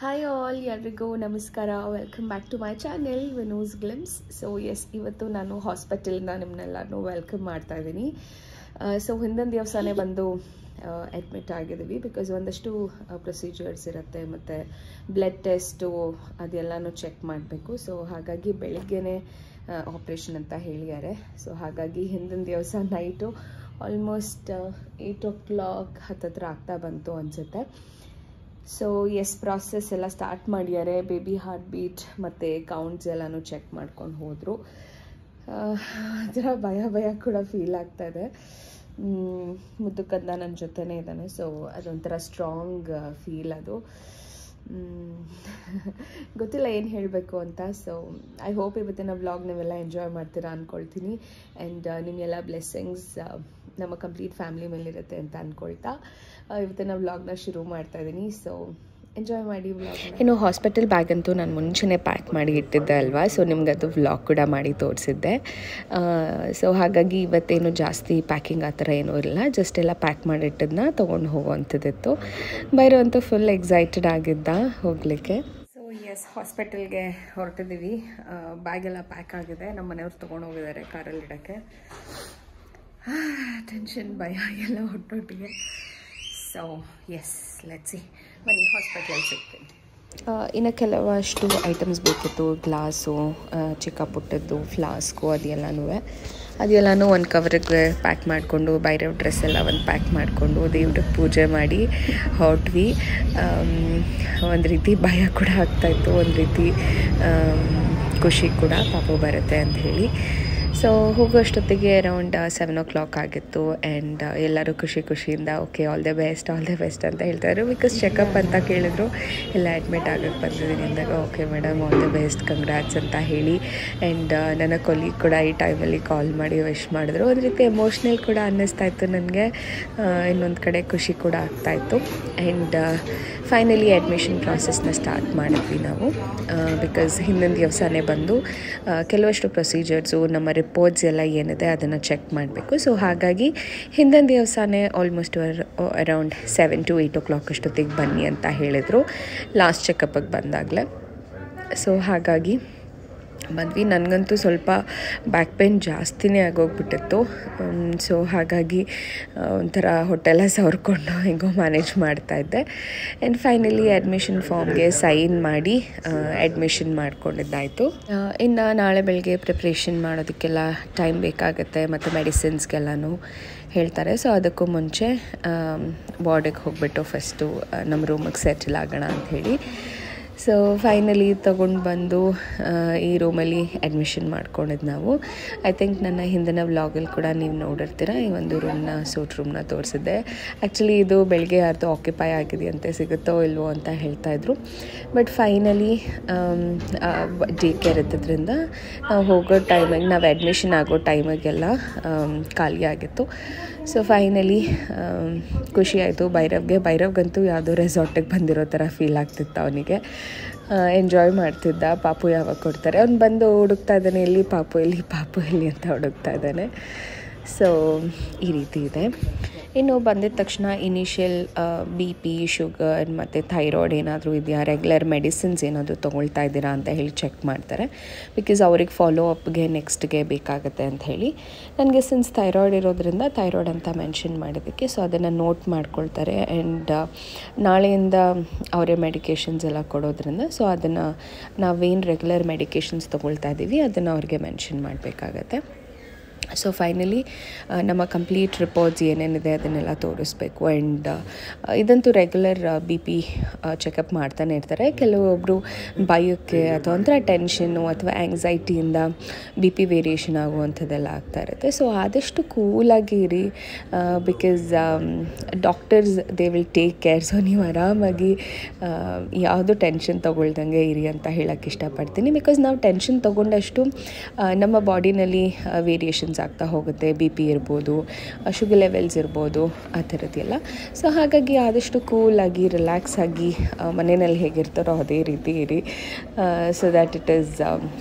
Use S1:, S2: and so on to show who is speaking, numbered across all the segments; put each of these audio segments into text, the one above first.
S1: Hi all, ಎಲ್ರಿಗೂ ನಮಸ್ಕಾರ. Welcome back to my channel Vinoo's glimpse. So yes, ಇವತ್ತು ನಾನು ಹಾಸ್ಪಿಟಲಿಂದ ನಿಮ್ಮನ್ನೆಲ್ಲರೂ ವೆಲ್ಕಮ್ ಮಾಡ್ತಾ ಇದ್ದೀನಿ. ಸೊ ಹಿಂದಿನ ದಿವಸನೇ ಬಂದು ಅಡ್ಮಿಟ್ ಆಗಿದ್ದೀವಿ. ಬಿಕಾಸ್ ಒಂದಷ್ಟು ಪ್ರೊಸೀಜರ್ಸ್ ಇರುತ್ತೆ ಮತ್ತು ಬ್ಲಡ್ ಟೆಸ್ಟು ಅದೆಲ್ಲನೂ ಚೆಕ್ ಮಾಡಬೇಕು. ಸೊ ಹಾಗಾಗಿ ಬೆಳಿಗ್ಗೆನೇ ಆಪ್ರೇಷನ್ ಅಂತ ಹೇಳಿದ್ದಾರೆ. ಸೊ ಹಾಗಾಗಿ ಹಿಂದಿನ ದಿವಸ ನೈಟು ಆಲ್ಮೋಸ್ಟ್ 8 o'clock ಹತ್ತತ್ರ ಆಗ್ತಾ ಬಂತು ಅನಿಸುತ್ತೆ. ಸೊ ಎಸ್, ಪ್ರಾಸೆಸ್ ಎಲ್ಲ ಸ್ಟಾರ್ಟ್ ಮಾಡಿದ್ದಾರೆ. ಬೇಬಿ ಹಾರ್ಟ್ ಬೀಟ್ ಮತ್ತು ಕೌಂಟ್ಸ್ ಎಲ್ಲನೂ ಚೆಕ್ ಮಾಡ್ಕೊಂಡು ಹೋದರು. ಅದರ ಭಯ ಕೂಡ ಫೀಲ್ ಆಗ್ತಾ ಇದೆ. ಮುದ್ದು ಕಂದ ನನ್ನ ಜೊತೆನೇ ಇದ್ದಾನೆ. ಸೊ ಅದೊಂಥರ ಸ್ಟ್ರಾಂಗ್ ಫೀಲ್ ಅದು. ಗೊತ್ತಿಲ್ಲ ಏನು ಹೇಳಬೇಕು ಅಂತ. ಸೊ ಐ ಹೋಪ್ ಇವತ್ತಿನ ವ್ಲಾಗ್ ನೀವೆಲ್ಲ ಎಂಜಾಯ್ ಮಾಡ್ತೀರಾ ಅಂದ್ಕೊಳ್ತೀನಿ. ಆ್ಯಂಡ್ ನಿಮಗೆಲ್ಲ ಬ್ಲೆಸ್ಸಿಂಗ್ಸ್ ನಮ್ಮ ಕಂಪ್ಲೀಟ್ ಫ್ಯಾಮಿಲಿ ಮೇಲಿರುತ್ತೆ ಅಂತ ಅಂದ್ಕೊಳ್ತಾ ಇವತ್ತಿನ ವ್ಲಾಗ್ನ ಶುರು ಮಾಡ್ತಾ ಇದ್ದೀನಿ. ಸೊ ಎಂಜಾಯ್ ಮಾಡಿ ವ್ಲಾಗ್. ಇನ್ನು ಹಾಸ್ಪಿಟಲ್ ಬ್ಯಾಗ್ ಅಂತೂ ನಾನು ಮುಂಚೆನೇ ಪ್ಯಾಕ್ ಮಾಡಿ ಇಟ್ಟಿದ್ದೆ ಅಲ್ವಾ. ಸೊ ನಿಮ್ಗೆ ಅದು ವ್ಲಾಗ್ ಕೂಡ ಮಾಡಿ ತೋರಿಸಿದ್ದೆ. ಸೊ ಹಾಗಾಗಿ ಇವತ್ತೇನು ಜಾಸ್ತಿ ಪ್ಯಾಕಿಂಗ್ ಆ ಥರ ಏನೂ ಇಲ್ಲ. ಜಸ್ಟ್ ಎಲ್ಲ ಪ್ಯಾಕ್ ಮಾಡಿ ಇಟ್ಟಿದ್ದನ್ನ ತೊಗೊಂಡು ಹೋಗುವಂಥದ್ದಿತ್ತು. ಬೈರೋ ಅಂತೂ ಫುಲ್ ಎಕ್ಸೈಟೆಡ್ ಆಗಿದ್ದ ಹೋಗಲಿಕ್ಕೆ. ಸೊ ಎಸ್, ಹಾಸ್ಪಿಟಲ್ಗೆ ಹೊರಟಿದ್ದೀವಿ. ಬ್ಯಾಗೆಲ್ಲ ಪ್ಯಾಕ್ ಆಗಿದೆ. ನಮ್ಮ ಮನೆಯವ್ರು ತೊಗೊಂಡು ಹೋಗಿದ್ದಾರೆ ಕಾರಲ್ಲಿ ಇಡೋಕ್ಕೆ. ಟೆನ್ಷನ್, ಭಯ ಎಲ್ಲ ಒಟ್ಟೊಟ್ಟಿಗೆ. So yes, let's see. ಬನ್ನಿ, ಹಾಸ್ಪಿಟಲ್ ಸಿಗ್ತೀನಿ. ಇನ್ನು ಕೆಲವಷ್ಟು ಐಟಮ್ಸ್ ಬೇಕಿತ್ತು. ಗ್ಲಾಸು, ಚಿಕ್ಕ ಪುಟ್ಟದ್ದು ಫ್ಲಾಸ್ಕು, ಅದೆಲ್ಲನೂ ಒಂದು ಕವರಿಗೆ ಪ್ಯಾಕ್ ಮಾಡಿಕೊಂಡು, ಬೈರವ್ ಡ್ರೆಸ್ ಎಲ್ಲ ಒಂದು ಪ್ಯಾಕ್ ಮಾಡಿಕೊಂಡು ದೇವ್ರಿಗೆ ಪೂಜೆ ಮಾಡಿ ಹೊರಟ್ವಿ. ಒಂದು ರೀತಿ ಭಯ ಕೂಡ ಆಗ್ತಾಯಿತ್ತು, ಒಂದು ರೀತಿ ಖುಷಿ ಕೂಡ, ಪಾಪ ಬರುತ್ತೆ ಅಂತ ಹೇಳಿ. ಸೊ ಹೋಗೋಷ್ಟೊತ್ತಿಗೆ ಅರೌಂಡ್ 7 o'clock ಆಗಿತ್ತು. ಆ್ಯಂಡ್ ಎಲ್ಲರೂ ಖುಷಿಯಿಂದ ಓಕೆ, ಆಲ್ ದ ಬೆಸ್ಟ್ ಅಂತ ಹೇಳ್ತಾಯಿದ್ರು. ಬಿಕಾಸ್ ಚೆಕಪ್ ಅಂತ ಕೇಳಿದ್ರು. ಎಲ್ಲ ಅಡ್ಮಿಟ್ ಆಗಕ್ಕೆ ಬಂದಿದ್ದೀನಿ ಅಂದಾಗ okay madam, all the best, congrats ಅಂತ ಹೇಳಿ. ಆ್ಯಂಡ್ ನನ್ನ ಕೊಲೀಗ್ ಕೂಡ ಈ ಟೈಮಲ್ಲಿ ಕಾಲ್ ಮಾಡಿ ವಿಶ್ ಮಾಡಿದ್ರು. ಒಂದು ರೀತಿ ಎಮೋಷ್ನಲ್ ಕೂಡ ಅನ್ನಿಸ್ತಾಯಿತ್ತು ನನಗೆ. ಇನ್ನೊಂದು ಕಡೆ ಖುಷಿ ಕೂಡ ಆಗ್ತಾಯಿತ್ತು. ಆ್ಯಂಡ್ ಫೈನಲಿ ಅಡ್ಮಿಷನ್ ಪ್ರಾಸೆಸ್ನ ಸ್ಟಾರ್ಟ್ ಮಾಡಿದ್ವಿ ನಾವು. ಬಿಕಾಸ್ ಹಿಂದಿನ ದಿವಸನೇ ಬಂದು ಕೆಲವಷ್ಟು ಪ್ರೊಸೀಜರ್ಸು, ನಮ್ಮ ರಿಪೋರ್ಟ್ಸ್ ಎಲ್ಲ ಏನಿದೆ ಅದನ್ನು ಚೆಕ್ ಮಾಡಬೇಕು. ಸೊ ಹಾಗಾಗಿ ಹಿಂದಿನ ದಿವಸನೇ ಆಲ್ಮೋಸ್ಟ್ ಅರೌಂಡ್ 7 to 8 o'clock ಅಷ್ಟೊತ್ತಿಗೆ ಬನ್ನಿ ಅಂತ ಹೇಳಿದರು, ಲಾಸ್ಟ್ ಚೆಕಪ್ಪಿಗೆ ಬಂದಾಗಲೇ. ಸೊ ಹಾಗಾಗಿ ಬಂದ್ವಿ. ನನಗಂತೂ ಸ್ವಲ್ಪ ಬ್ಯಾಕ್ ಪೇನ್ ಜಾಸ್ತಿನೇ ಆಗೋಗ್ಬಿಟ್ಟಿತ್ತು. ಸೊ ಹಾಗಾಗಿ ಒಂಥರ ಹೊಟ್ಟೆಲ್ಲ ಸವರ್ಕೊಂಡು ಹೆಂಗೋ ಮ್ಯಾನೇಜ್ ಮಾಡ್ತಾಯಿದ್ದೆ. ಆ್ಯಂಡ್ ಫೈನಲಿ ಅಡ್ಮಿಷನ್ ಫಾರ್ಮ್ಗೆ ಸೈನ್ ಮಾಡಿ ಅಡ್ಮಿಷನ್ ಮಾಡ್ಕೊಂಡಿದ್ದಾಯಿತು. ಇನ್ನು ನಾಳೆ ಬೆಳಗ್ಗೆ ಪ್ರಿಪ್ರೇಷನ್ ಮಾಡೋದಕ್ಕೆಲ್ಲ ಟೈಮ್ ಬೇಕಾಗುತ್ತೆ ಮತ್ತು ಮೆಡಿಸಿನ್ಸ್ಗೆಲ್ಲನೂ ಹೇಳ್ತಾರೆ. ಸೊ ಅದಕ್ಕೂ ಮುಂಚೆ ವಾರ್ಡಿಗೆ ಹೋಗ್ಬಿಟ್ಟು ಫಸ್ಟು ನಮ್ಮ ರೂಮಿಗೆ ಸೆಟಲ್ ಆಗೋಣ ಅಂಥೇಳಿ. ಸೊ ಫೈನಲಿ ತೊಗೊಂಡು ಬಂದು ಈ ರೂಮಲ್ಲಿ ಅಡ್ಮಿಷನ್ ಮಾಡ್ಕೊಂಡಿದ್ದು ನಾವು. ಐ ಥಿಂಕ್ ನನ್ನ ಹಿಂದಿನ ವ್ಲಾಗಲ್ಲಿ ಕೂಡ ನೀವು ನೋಡಿರ್ತೀರ, ಈ ಒಂದು ಸೂಟ್ ರೂಮ್ನ ತೋರಿಸಿದ್ದೆ. ಆ್ಯಕ್ಚುಲಿ ಇದು ಬೆಳಗ್ಗೆ ಯಾರ್ದು ಆಕ್ಯುಪೈ ಆಗಿದೆಯಂತೆ, ಸಿಗುತ್ತೋ ಇಲ್ವೋ ಅಂತ ಹೇಳ್ತಾಯಿದ್ರು. ಬಟ್ ಫೈನಲಿ ಡೇ ಕೇರ್ ಇದ್ದಿದ್ದರಿಂದ ನಾವು ಹೋಗೋ ಟೈಮಿಗೆ, ನಾವು ಅಡ್ಮಿಷನ್ ಆಗೋ ಟೈಮಿಗೆಲ್ಲ ಖಾಲಿ ಆಗಿತ್ತು. ಸೊ ಫೈನಲಿ ಖುಷಿ ಆಯಿತು ಭೈರವ್ಗಂತೂ ಯಾವುದೋ ರೆಸಾರ್ಟಿಗೆ ಬಂದಿರೋ ಥರ ಫೀಲ್ ಆಗ್ತಿತ್ತು ಅವನಿಗೆ. ಎಂಜಾಯ್ ಮಾಡ್ತಿದ್ದ. ಪಾಪು ಯಾವಾಗ ಕೊಡ್ತಾರೆ, ಅವ್ನು ಬಂದು ಹುಡುಕ್ತಾ ಇದ್ದಾನೆ, ಎಲ್ಲಿ ಪಾಪು ಎಲ್ಲಿ ಅಂತ ಹುಡುಕ್ತಾ ಇದ್ದಾನೆ. ಸೊ ಈ ರೀತಿ ಇದೆ. ಇನ್ನು ಬಂದಿದ ತಕ್ಷಣ ಇನಿಷಿಯಲ್ BP, ಶುಗರ್ ಮತ್ತು ಥೈರಾಯ್ಡ್ ಏನಾದರೂ ಇದೆಯಾ, ರೆಗ್ಯುಲರ್ ಮೆಡಿಸಿನ್ಸ್ ಏನಾದರೂ ತೊಗೊಳ್ತಾ ಇದ್ದೀರಾ ಅಂತ ಹೇಳಿ ಚೆಕ್ ಮಾಡ್ತಾರೆ. ಬಿಕಾಸ್ ಅವ್ರಿಗೆ ಫಾಲೋ ಅಪ್ಗೆ ನೆಕ್ಸ್ಟ್ಗೆ ಬೇಕಾಗುತ್ತೆ ಅಂತ ಹೇಳಿ. ನನಗೆ ಸಿನ್ಸ್ ಥೈರಾಯ್ಡ್ ಇರೋದ್ರಿಂದ ಥೈರಾಯ್ಡ್ ಅಂತ ಮೆನ್ಷನ್ ಮಾಡಿದ್ದಕ್ಕೆ ಸೊ ಅದನ್ನು ನೋಟ್ ಮಾಡ್ಕೊಳ್ತಾರೆ. ಆ್ಯಂಡ್ ನಾಳೆಯಿಂದ ಅವರೇ ಮೆಡಿಕೇಷನ್ಸ್ ಎಲ್ಲ ಕೊಡೋದ್ರಿಂದ ಸೊ ಅದನ್ನು ನಾವೇನು ರೆಗ್ಯುಲರ್ ಮೆಡಿಕೇಷನ್ಸ್ ತೊಗೊಳ್ತಾ ಇದ್ದೀವಿ ಅದನ್ನು ಅವ್ರಿಗೆ ಮೆನ್ಷನ್ ಮಾಡಬೇಕಾಗತ್ತೆ. ಸೊ ಫೈನಲಿ ನಮ್ಮ ಕಂಪ್ಲೀಟ್ ರಿಪೋರ್ಟ್ಸ್ ಏನೇನಿದೆ ಅದನ್ನೆಲ್ಲ ತೋರಿಸ್ಬೇಕು. ಆ್ಯಂಡ್ ಇದಂತೂ ರೆಗ್ಯುಲರ್ BP ಚೆಕಪ್ ಮಾಡ್ತಾನೆ ಇರ್ತಾರೆ. ಕೆಲವೊಬ್ಬರು ಭಯಕ್ಕೆ ಅಥವಾ ಒಂಥರ ಟೆನ್ಷನ್ನು ಅಥವಾ ಆ್ಯಂಗ್ಸೈಟಿಯಿಂದ BP ವೇರಿಯೇಷನ್ ಆಗುವಂಥದ್ದೆಲ್ಲ ಆಗ್ತಾ ಇರುತ್ತೆ. ಸೊ ಆದಷ್ಟು ಕೂಲಾಗಿ ಇರಿ. Because doctors they will take care. So ನೀವು ಆರಾಮಾಗಿ ಯಾವುದು ಟೆನ್ಷನ್ ತೊಗೊಳ್ದಂಗೆ ಇರಿ ಅಂತ ಹೇಳೋಕ್ಕೆ ಇಷ್ಟಪಡ್ತೀನಿ. ಬಿಕಾಸ್ ನಾವು ಟೆನ್ಷನ್ ತೊಗೊಂಡಷ್ಟು ನಮ್ಮ ಬಾಡಿನಲ್ಲಿ ವೇರಿಯೇಷನ್ಸ್ ಆಗ್ತಾ ಹೋಗುತ್ತೆ. BP ಇರ್ಬೋದು, ಶುಗರ್ ಲೆವೆಲ್ಸ್ ಇರ್ಬೋದು, ಆ ಥರದ್ದೆಲ್ಲ. ಸೊ ಹಾಗಾಗಿ ಆದಷ್ಟು ಕೂಲಾಗಿ ರಿಲ್ಯಾಕ್ಸ್ ಆಗಿ ಮನೆಯಲ್ಲಿ ಹೇಗಿರ್ತಾರೋ ಅದೇ ರೀತಿ ಇರಿ. So that it is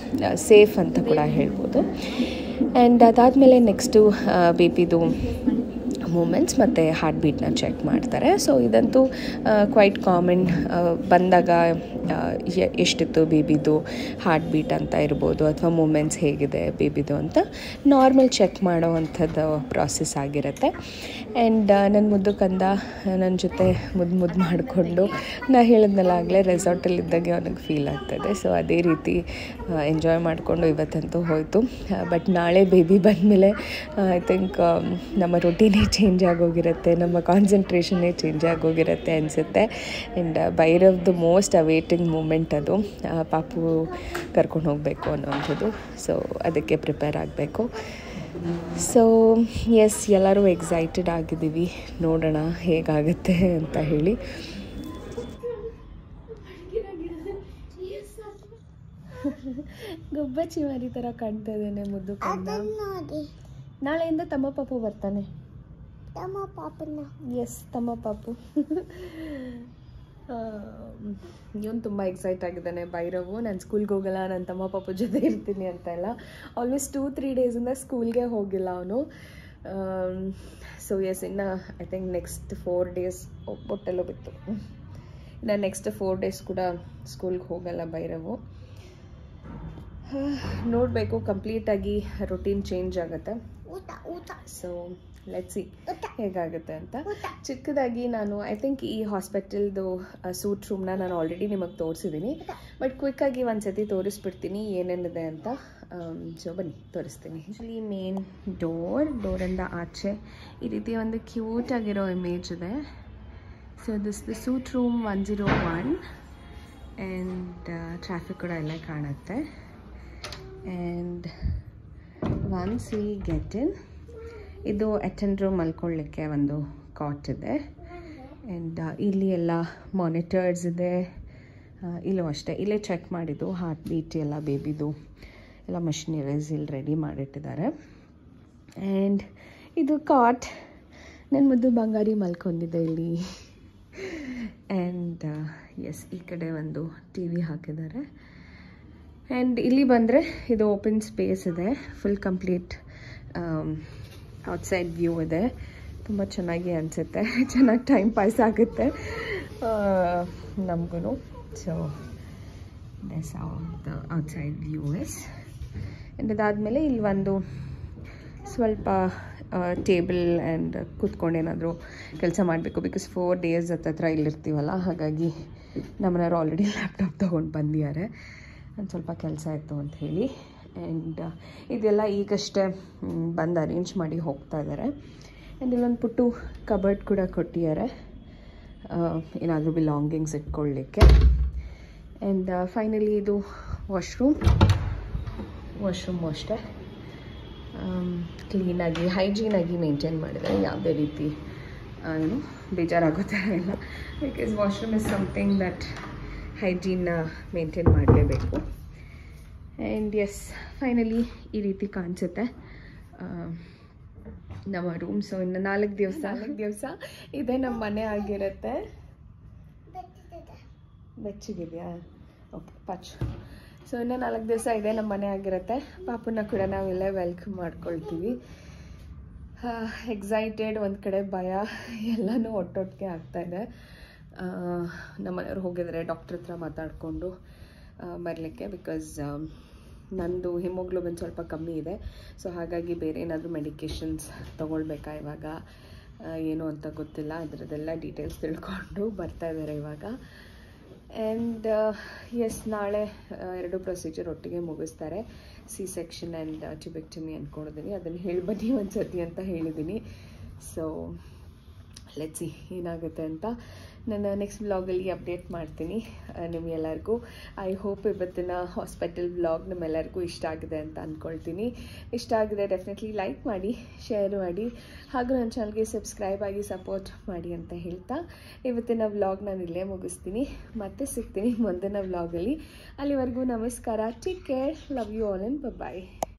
S1: safe ಅಂತ ಕೂಡ ಹೇಳ್ಬೋದು. ಆ್ಯಂಡ್ ಅದಾದಮೇಲೆ ನೆಕ್ಸ್ಟು BPದು ಮೂಮೆಂಟ್ಸ್ ಮತ್ತು ಹಾರ್ಟ್ ಬೀಟ್ನ ಚೆಕ್ ಮಾಡ್ತಾರೆ. ಸೊ ಇದಂತೂ ಕ್ವೈಟ್ ಕಾಮನ್. ಬಂದಾಗ ಎಷ್ಟಿತ್ತು ಬೇಬಿದು ಹಾರ್ಟ್ ಬೀಟ್ ಅಂತ ಇರ್ಬೋದು, ಅಥವಾ ಮೂಮೆಂಟ್ಸ್ ಹೇಗಿದೆ ಬೇಬಿದು ಅಂತ ನಾರ್ಮಲ್ ಚೆಕ್ ಮಾಡೋ ಅಂಥದ್ದು ಪ್ರಾಸೆಸ್ ಆಗಿರುತ್ತೆ. ಆ್ಯಂಡ್ ನನ್ನ ಮುದ್ದು ಕಂದ ನನ್ನ ಜೊತೆ ಮುದ್ದು ಮಾಡಿಕೊಂಡು, ನಾ ಹೇಳಿದ್ನಲ್ಲ ಆಗಲೇ ರೆಸಾರ್ಟಲ್ಲಿದ್ದಾಗೆ ಅವನಿಗೆ ಫೀಲ್ ಆಗ್ತದೆ. ಸೊ ಅದೇ ರೀತಿ ಎಂಜಾಯ್ ಮಾಡಿಕೊಂಡು ಇವತ್ತಂತೂ ಹೋಯಿತು. ಬಟ್ ನಾಳೆ ಬೇಬಿ ಬಂದಮೇಲೆ ಐ ಥಿಂಕ್ ನಮ್ಮ ರೊಟೀನೇ ಚೇಂಜ್ ಆಗೋಗಿರುತ್ತೆ, ನಮ್ಮ ಕಾನ್ಸಂಟ್ರೇಷನ್ನೇ ಚೇಂಜ್ ಆಗೋಗಿರುತ್ತೆ ಅನಿಸುತ್ತೆ. ಆ್ಯಂಡ್ ಭೈರವ್ದು ಮೋಸ್ಟ್ ಅವೇಟಿಂಗ್ ಮೂಮೆಂಟ್ ಅದು, ಪಾಪು ಕರ್ಕೊಂಡು ಹೋಗಬೇಕು ಅನ್ನೋವಂಥದ್ದು. ಸೊ ಅದಕ್ಕೆ ಪ್ರಿಪೇರ್ ಆಗಬೇಕು. ಸೊ ಎಸ್, ಎಲ್ಲರೂ ಎಕ್ಸೈಟೆಡ್ ಆಗಿದ್ದೀವಿ, ನೋಡೋಣ ಹೇಗಾಗುತ್ತೆ ಅಂತ ಹೇಳಿ. ಗೊಬ್ಬಚ್ಚಿ ಮಾರಿ ಥರ ಕಾಣ್ತಾ ಇದ್ದೇನೆ ಮುದ್ದು ಕಂದ. ನಾಳೆಯಿಂದ ತಮ್ಮ ಪಾಪು ಬರ್ತಾನೆ. ತಮ್ಮ ಪಾಪನ? ಎಸ್, ತಮ್ಮ ಪಾಪು. ಇವನು ತುಂಬ ಎಕ್ಸೈಟ್ ಆಗಿದ್ದಾನೆ ಭೈರವು. ನಾನು ಸ್ಕೂಲ್ಗೆ ಹೋಗಲ್ಲ, ನನ್ನ ತಮ್ಮ ಪಾಪು ಜೊತೆ ಇರ್ತೀನಿ ಅಂತ ಎಲ್ಲ. ಆಲ್ಮೋಸ್ಟ್ 2-3 ಡೇಸಿಂದ ಸ್ಕೂಲ್ಗೆ ಹೋಗಿಲ್ಲ ಅವನು. ಸೊ ಎಸ್, ಇನ್ನು ಐ ಥಿಂಕ್ ನೆಕ್ಸ್ಟ್ 4 ಡೇಸ್ ಒಟ್ಟೆಲ್ಲೋ ಬಿತ್ತು. ಇನ್ನು ನೆಕ್ಸ್ಟ್ 4 ಡೇಸ್ ಕೂಡ ಸ್ಕೂಲ್ಗೆ ಹೋಗಲ್ಲ ಭೈರವು. ನೋಡಬೇಕು, ಕಂಪ್ಲೀಟಾಗಿ ರೊಟೀನ್ ಚೇಂಜ್ ಆಗುತ್ತೆ. ಸೊ ಲೆಟ್ಸ್ ಸಿ ಹೇಗಾಗುತ್ತೆ ಅಂತ. ಚಿಕ್ಕದಾಗಿ ನಾನು ಐ ಥಿಂಕ್ ಈ ಹಾಸ್ಪಿಟಲ್ದು ಸೂಟ್ ರೂಮ್ನ ನಾನು ಆಲ್ರೆಡಿ ನಿಮಗೆ ತೋರಿಸಿದ್ದೀನಿ. ಬಟ್ ಕ್ವಿಕ್ಕಾಗಿ ಒಂದು ಸತಿ ತೋರಿಸ್ಬಿಡ್ತೀನಿ ಏನೇನಿದೆ ಅಂತ. ಸೊ ಬನ್ನಿ ತೋರಿಸ್ತೀನಿ. ಆ್ಯಕ್ಚುಲಿ ಮೇನ್ ಡೋರಿಂದ ಆಚೆ ಈ ರೀತಿ ಒಂದು ಕ್ಯೂಟಾಗಿರೋ ಇಮೇಜ್ ಇದೆ. So this the suite room 101. And traffic ಕೂಡ ಎಲ್ಲ ಕಾಣುತ್ತೆ. And once we get in, ಇದು ಅಟೆಂಡ್ರು ಮಲ್ಕೊಳ್ಳಿಕ್ಕೆ ಒಂದು ಕಾಟ್ ಇದೆ. ಆ್ಯಂಡ್ ಇಲ್ಲಿ ಎಲ್ಲ ಮಾನಿಟರ್ಸ್ ಇದೆ. ಇಲ್ಲೂ ಅಷ್ಟೇ, ಇಲ್ಲೇ ಚೆಕ್ ಮಾಡಿದ್ದು ಹಾರ್ಟ್ ಬೀಟ್ ಎಲ್ಲ ಬೇಬಿದು ಎಲ್ಲ ಮಷಿನರೀಸ್ ಇಲ್ಲಿ ರೆಡಿ ಮಾಡಿಟ್ಟಿದ್ದಾರೆ. ಆ್ಯಂಡ್ ಇದು ಕಾಟ್, ನನ್ನ ಮುದ್ದು ಬಂಗಾರಿ ಮಲ್ಕೊಂಡಿದ್ದೆ ಇಲ್ಲಿ. ಆ್ಯಂಡ್ ಎಸ್, ಈ ಕಡೆ ಒಂದು ಟಿ ವಿ ಹಾಕಿದ್ದಾರೆ. ಆ್ಯಂಡ್ ಇಲ್ಲಿ ಬಂದರೆ ಇದು ಓಪನ್ ಸ್ಪೇಸ್ ಇದೆ, ಫುಲ್ ಕಂಪ್ಲೀಟ್ ಔಟ್ಸೈಡ್ ವ್ಯೂ ಇದೆ. ತುಂಬ ಚೆನ್ನಾಗಿ ಅನಿಸುತ್ತೆ, ಚೆನ್ನಾಗಿ ಟೈಮ್ ಪಾಸ್ ಆಗುತ್ತೆ ನಮಗೂ. So this how the outside view is. And ಅದಾದಮೇಲೆ ಇಲ್ಲಿ ಒಂದು ಸ್ವಲ್ಪ ಟೇಬಲ್ ಆ್ಯಂಡ್ ಕೂತ್ಕೊಂಡೇನಾದರೂ ಕೆಲಸ ಮಾಡಬೇಕು. ಬಿಕಾಸ್ 4 ಡೇಸ್ ಹತ್ತಿರ ಇಲ್ಲಿರ್ತೀವಲ್ಲ, ಹಾಗಾಗಿ ನಮ್ಮನೆಯವರು ಆಲ್ರೆಡಿ ಲ್ಯಾಪ್ಟಾಪ್ ತೊಗೊಂಡು ಬಂದಿದ್ದಾರೆ. ಒಂದು ಸ್ವಲ್ಪ ಕೆಲಸ ಇತ್ತು ಅಂತ ಹೇಳಿ. ಆ್ಯಂಡ್ ಇದೆಲ್ಲ ಈಗಷ್ಟೇ ಬಂದು ಅರೇಂಜ್ ಮಾಡಿ ಹೋಗ್ತಾ ಇದ್ದಾರೆ. ಆ್ಯಂಡ್ ಇಲ್ಲೊಂದು ಪುಟ್ಟು ಕಬರ್ಡ್ ಕೂಡ ಕೊಟ್ಟಿದ್ದಾರೆ, ಏನಾದರೂ ಬಿಲಾಂಗಿಂಗ್ಸ್ ಇಟ್ಕೊಳ್ಳಿಕ್ಕೆ. ಆ್ಯಂಡ್ ಫೈನಲಿ ಇದು ವಾಶ್ರೂಮ್ ಅಷ್ಟೇ ಕ್ಲೀನಾಗಿ ಹೈಜೀನಾಗಿ ಮೇಂಟೈನ್ ಮಾಡಿದ್ದಾರೆ. ಯಾವುದೇ ರೀತಿ ಏನು ಬೇಜಾರಾಗೋ ಥರ ಇಲ್ಲ. Because washroom is something that hygiene maintain ಮಾಡಲೇಬೇಕು. ಆ್ಯಂಡ್ ಎಸ್, ಫೈನಲಿ ಈ ರೀತಿ ಕಾಣಿಸುತ್ತೆ ನಮ್ಮ ರೂಮ್. ಸೊ ಇನ್ನು 4 ದಿವಸ ಇದೇ ನಮ್ಮ ಮನೆ ಆಗಿರುತ್ತೆ. ಬೆಚ್ಚಗಿದೆಯಾ? ಓಕೆ, ಪಚ್. ಸೊ ಇನ್ನು 4 ದಿವಸ ಇದೇ ನಮ್ಮ ಮನೆ ಆಗಿರುತ್ತೆ. ಪಾಪುನ ಕೂಡ ನಾವೆಲ್ಲ ವೆಲ್ಕಮ್ ಮಾಡ್ಕೊಳ್ತೀವಿ. ಎಕ್ಸೈಟೆಡ್, ಒಂದು ಕಡೆ ಭಯ, ಎಲ್ಲನೂ ಒಟ್ಟೊಟ್ಟಿಗೆ ಆಗ್ತಾಯಿದೆ. ನಮ್ಮನೆಯವ್ರು ಹೋಗಿದ್ದಾರೆ ಡಾಕ್ಟ್ರ್ ಹತ್ರ ಮಾತಾಡಿಕೊಂಡು ಬರಲಿಕ್ಕೆ. ಬಿಕಾಸ್ ನಂದು ಹಿಮೋಗ್ಲೋಬಿನ್ ಸ್ವಲ್ಪ ಕಮ್ಮಿ ಇದೆ. ಸೊ ಹಾಗಾಗಿ ಬೇರೆ ಏನಾದರೂ ಮೆಡಿಕೇಷನ್ಸ್ ತೊಗೊಳ್ಬೇಕಾ ಇವಾಗ, ಏನು ಅಂತ ಗೊತ್ತಿಲ್ಲ. ಅದರದ್ದೆಲ್ಲ ಡೀಟೇಲ್ಸ್ ತಿಳ್ಕೊಂಡು ಬರ್ತಾಯಿದ್ದಾರೆ ಇವಾಗ. ಆ್ಯಂಡ್ ಎಸ್, ನಾಳೆ 2 ಪ್ರೊಸೀಜರ್ ಒಟ್ಟಿಗೆ ಮುಗಿಸ್ತಾರೆ. C-section ಆ್ಯಂಡ್ ಟ್ಯೂಬೆಕ್ಟಮಿ ಅಂದ್ಕೊಂಡಿದ್ದೀನಿ. ಅದನ್ನು ಹೇಳಿ ಬನ್ನಿ ಒಂದು ಸತಿ ಅಂತ ಹೇಳಿದ್ದೀನಿ. ಸೊ ಲೆಟ್ಸ್ ಸಿ ಏನಾಗುತ್ತೆ ಅಂತ. ನಾನು ನೆಕ್ಸ್ಟ್ ವ್ಲಾಗಲ್ಲಿ ಅಪ್ಡೇಟ್ ಮಾಡ್ತೀನಿ ನಿಮಗೆಲ್ಲರಿಗೂ. ಐ ಹೋಪ್ ಇವತ್ತಿನ ಹಾಸ್ಪಿಟಲ್ ವ್ಲಾಗ್ ನಿಮ್ಮೆಲ್ಲರಿಗೂ ಇಷ್ಟ ಆಗಿದೆ ಅಂತ ಅಂದ್ಕೊಳ್ತೀನಿ. ಇಷ್ಟ ಆಗಿದೆ ಡೆಫಿನೆಟ್ಲಿ ಲೈಕ್ ಮಾಡಿ, ಶೇರ್ ಮಾಡಿ, ಹಾಗೂ ನನ್ನ ಚಾನಲ್ಗೆ ಸಬ್ಸ್ಕ್ರೈಬ್ ಆಗಿ ಸಪೋರ್ಟ್ ಮಾಡಿ ಅಂತ ಹೇಳ್ತಾ ಇವತ್ತಿನ ವ್ಲಾಗ್ ನಾನು ಇಲ್ಲೇ ಮುಗಿಸ್ತೀನಿ. ಮತ್ತೆ ಸಿಗ್ತೀನಿ ಮುಂದಿನ ವ್ಲಾಗಲ್ಲಿ. ಅಲ್ಲಿವರೆಗೂ ನಮಸ್ಕಾರ. Take care. Love you all and bye.